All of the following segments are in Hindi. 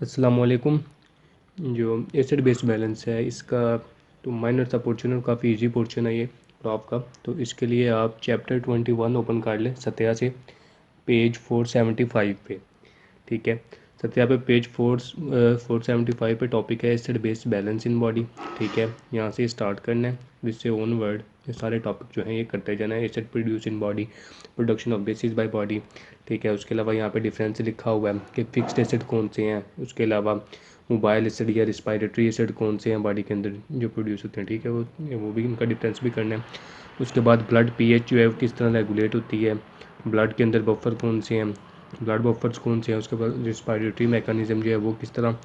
अस्सलाम वालेकुम। जो एसिड बेस बैलेंस है इसका तो माइनर सा पोर्शन है, काफ़ी इजी पोर्शन है ये प्रॉप का। तो इसके लिए आप चैप्टर 21 ओपन कर लें सत्या से, पेज 475 पे। ठीक है, सत्या पे पेज 475 पे टॉपिक है acid base balance in body. ठीक है, यहाँ से स्टार्ट करना है, जिससे ओन वर्ड ये सारे टॉपिक जो हैं ये करते जाना है। Acid produce in body, production of basis by body. ठीक है, उसके अलावा यहाँ पे डिफरेंस लिखा हुआ है कि फिक्स्ड एसिड कौन से हैं, उसके अलावा मोबाइल एसिड या रिस्पायरेटरी एसिड कौन से हैं बॉडी के अंदर जो प्रोड्यूस होते हैं। ठीक है, वो भी इनका डिफरेंस भी करना है। उसके बाद ब्लड पीएच जो है वो किस तरह रेगुलेट होती है, ब्लड के अंदर बफर कौन से हैं, ब्लड बफर्स कौन से हैं, उसके बाद रिस्पायरेटरी मैकेनिज्म जो है वो किस तरह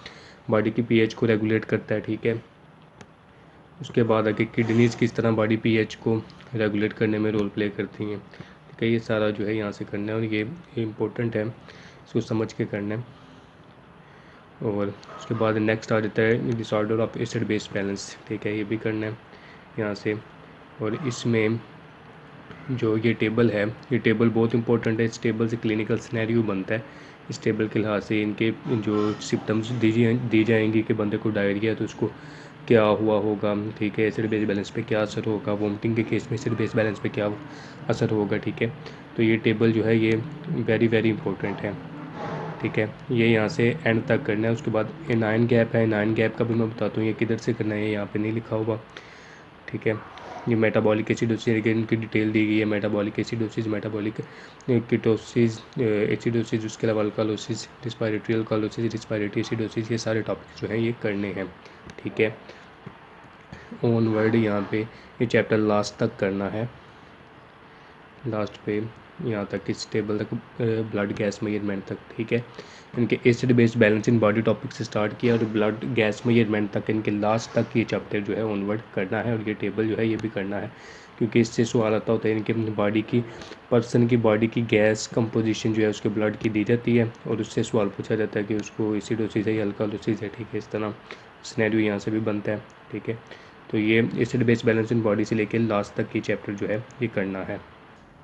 बॉडी की पीएच को रेगुलेट करता है। ठीक है, उसके बाद आगे किडनीज किस तरह बॉडी पीएच को रेगुलेट करने में रोल प्ले करती हैं। ठीक है, ये सारा जो है यहाँ से करना है और ये इम्पोर्टेंट है, इसको समझ के करना है। और उसके बाद नेक्स्ट आ जाता है disorder of acid base balance. ठीक है, ये भी करना है यहाँ से। और इसमें जो ये टेबल है, ये टेबल बहुत इंपॉर्टेंट है। इस टेबल से क्लिनिकल सिनेरियो बनता है। इस टेबल के लिहाज से इनके जो सिम्टम्स दी जाएंगी कि बंदे को डायरिया है तो उसको क्या हुआ होगा। ठीक है, एसिड बेस बैलेंस पे क्या असर होगा, वोमिटिंग के केस में एसिड बेस बैलेंस पे क्या असर होगा। ठीक है, तो ये टेबल जो है ये वेरी वेरी इंपॉर्टेंट है। ठीक है, ये यहाँ से एंड तक करना है। उसके बाद एनायन गैप है, एनायन गैप का भी मैं बताता हूँ ये किधर से करना है, ये यहाँ पे नहीं लिखा हुआ। ठीक है, ये मेटाबॉलिक एसिडोसिस इनकी डिटेल दी गई है, metabolic acidosis, metabolic ketosis, acidosis, उसके अलावा alkalosis, respiratory alkalosis, respiratory acidosis, ये सारे टॉपिक जो हैं ये करने हैं। ठीक है, ऑन वर्ड यहाँ पे ये चैप्टर लास्ट तक करना है, लास्ट पे यहाँ तक इस टेबल तक, ब्लड गैस मेजरमेंट तक। ठीक है, इनके acid base balance in body topic से स्टार्ट किया और ब्लड गैस मेजरमेंट तक, इनके लास्ट तक ये चैप्टर जो है ऑनवर्ड करना है। और ये टेबल जो है ये भी करना है, क्योंकि इससे सवाल आता होता है इनके बॉडी की, पर्सन की बॉडी की गैस कंपोजिशन जो है उसके ब्लड की दी जाती है और उससे सवाल पूछा जाता है कि उसको एसिडोसिस है या अल्कालोसिस है। ठीक है, इस तरह सिनेरियो यहाँ से भी बनता है। ठीक है, तो ये acid base balance in body से लेकर लास्ट तक की चैप्टर जो है ये करना है।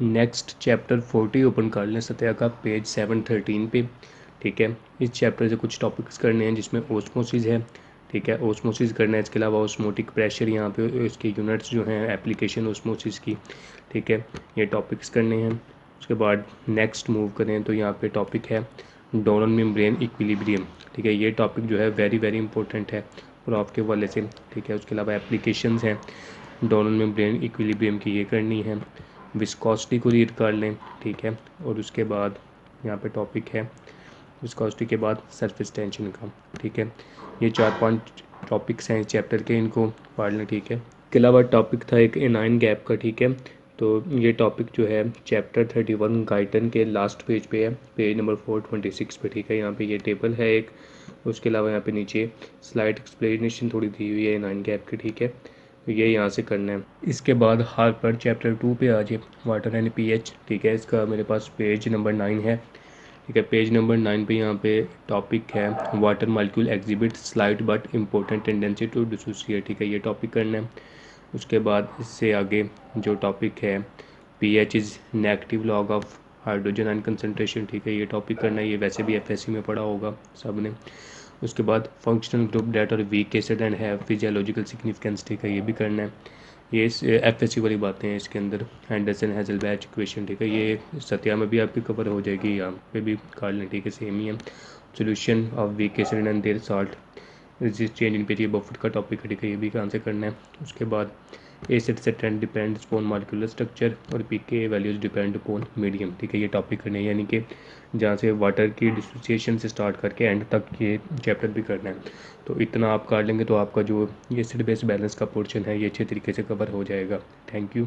नेक्स्ट चैप्टर 40 ओपन कर लें सत्या का, पेज 713 पे। ठीक है, इस चैप्टर से कुछ टॉपिक्स करने हैं जिसमें ओस्मोसिस है। ठीक है, ओस्मोसिस करना है, इसके अलावा ओस्मोटिक प्रेशर यहाँ पे इसके यूनिट्स जो हैं, एप्लीकेशन ओस्मोसिस की। ठीक है, ये टॉपिक्स करने हैं। उसके बाद नेक्स्ट मूव करें तो यहाँ पे टॉपिक है डोनल मेम्ब्रेन इक्विलिब्रियम। ठीक है, ये टॉपिक जो है वेरी वेरी इंपॉर्टेंट है और आपके वाले से। ठीक है, उसके अलावा एप्लीकेशंस हैं डोनल मेम्ब्रेन इक्विलिब्रियम की, ये करनी है। विस्कोसिटी को रीड कर लें। ठीक है, और उसके बाद यहाँ पे टॉपिक है विस्कोसिटी के बाद सरफेस टेंशन का। ठीक है, ये 4-5 टॉपिक्स हैं इस चैप्टर के, इनको पढ़ लें। ठीक है, इसके अलावा टॉपिक था एक एनाइन गैप का। ठीक है, तो ये टॉपिक जो है चैप्टर 31 गाइटन के लास्ट पेज पे है, पेज नंबर 426 पे। ठीक है, यहाँ पे ये टेबल है एक, उसके अलावा यहाँ पे नीचे स्लाइड एक्सप्लेनेशन थोड़ी दी हुई है एनाइन गैप की। ठीक है, तो ये यहाँ से करना है। इसके बाद हार्पर चैप्टर 2 पे आ जाए, वाटर एंड पीएच। ठीक है, इसका मेरे पास पेज नंबर 9 है। ठीक है, पेज नंबर 9 पे यहाँ पे टॉपिक है water molecule exhibit slight but important tendency to dissociate. ठीक है, ये टॉपिक करना है। उसके बाद इससे आगे जो टॉपिक है pH is negative log of hydrogen ion concentration. ठीक है, ये टॉपिक करना है, ये वैसे भी एफएससी में पढ़ा होगा सब ने। उसके बाद फंक्शनल ग्रुप डेट और week acid and have physiological significance. ठीक है, ये भी करना है। ये एफएससी वाली बातें हैं इसके अंदर, एंडरसन हैज़लबैच इक्वेशन। ठीक है, ये सत्या में भी आपकी कवर हो जाएगी, यहाँ पे भी कर लें। ठीक है, सेम ही है। Solution of weak acid and their salt resist change in pH, ये बफर का टॉपिक है। ठीक है, ये भी आंसर करना है। उसके बाद एसिड से trend depends upon molecular structure और पीके वैल्यूज डिपेंड अपॉन मीडियम। ठीक है, ये टॉपिक करने हैं, यानी कि जहाँ से वाटर की डिसोसिएशन से स्टार्ट करके एंड तक ये चैप्टर भी करना है। तो इतना आप कर लेंगे तो आपका जो ये एसिड बेस बैलेंस का पोर्शन है ये अच्छे तरीके से कवर हो जाएगा। Thank you.